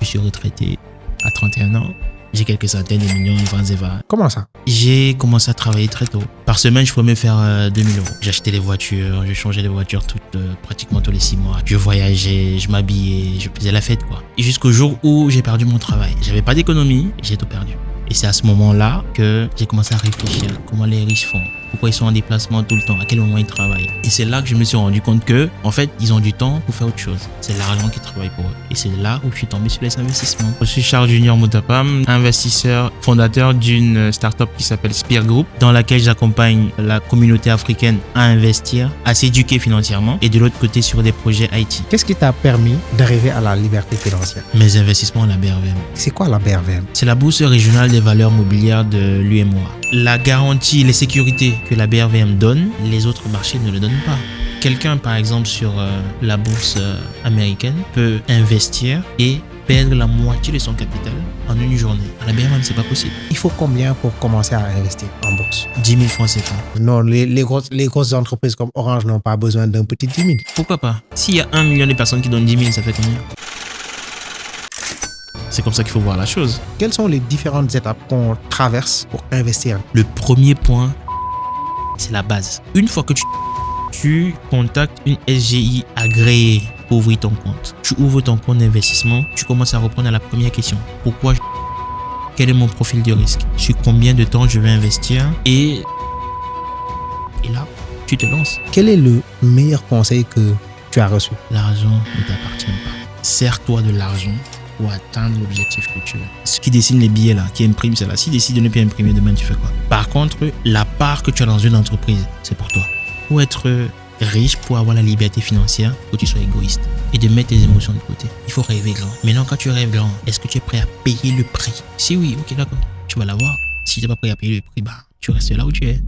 Je suis retraité à 31 ans. J'ai quelques centaines de millions de francs CFA. Comment ça? J'ai commencé à travailler très tôt. Par semaine, je pouvais me faire 2000 euros. J'achetais des voitures, je changeais de voiture pratiquement tous les 6 mois. Je voyageais, je m'habillais, je faisais la fête, quoi. Et jusqu'au jour où j'ai perdu mon travail. J'avais pas d'économie, j'ai tout perdu. Et c'est à ce moment-là que j'ai commencé à réfléchir comment les riches font. Pourquoi ils sont en déplacement tout le temps? À quel moment ils travaillent? Et c'est là que je me suis rendu compte que, en fait, ils ont du temps pour faire autre chose. C'est l'argent qui travaille pour eux. Et c'est là où je suis tombé sur les investissements. Je suis Charles Junior Moutapam, investisseur, fondateur d'une startup qui s'appelle Spear Group, dans laquelle j'accompagne la communauté africaine à investir, à s'éduquer financièrement, et de l'autre côté sur des projets IT. Qu'est-ce qui t'a permis d'arriver à la liberté financière? Mes investissements à la BRVM. C'est quoi la BRVM? C'est la bourse régionale des valeurs mobilières de l'UMOA. La garantie, les sécurités que la BRVM donne, les autres marchés ne le donnent pas. Quelqu'un, par exemple, sur la bourse américaine peut investir et perdre la moitié de son capital en une journée. À la BRVM, c'est pas possible. Il faut combien pour commencer à investir en bourse? 10 000 francs CFA. Non, les grosses entreprises comme Orange n'ont pas besoin d'un petit 10 000. Pourquoi pas? S'il y a 1 million de personnes qui donnent 10 000, ça fait combien? C'est comme ça qu'il faut voir la chose. Quelles sont les différentes étapes qu'on traverse pour investir? Le premier point, c'est la base. Une fois que tu contactes une SGI agréée pour ouvrir ton compte, tu ouvres ton compte d'investissement, tu commences à répondre à la première question. Pourquoi? Quel est mon profil de risque? Sur combien de temps je vais investir? Et là, tu te lances. Quel est le meilleur conseil que tu as reçu? L'argent ne t'appartient pas. Sers-toi de l'argent pour atteindre l'objectif que tu veux. Ce qui dessine les billets là, qui imprime cela, si décide de ne pas imprimer demain, tu fais quoi? Par contre, la part que tu as dans une entreprise, c'est pour toi. Pour être riche, pour avoir la liberté financière, il faut que tu sois égoïste et de mettre tes émotions de côté. Il faut rêver grand. Maintenant, quand tu rêves grand, est-ce que tu es prêt à payer le prix? Si oui, ok, d'accord, tu vas l'avoir. Si tu n'es pas prêt à payer le prix, tu restes là où tu es.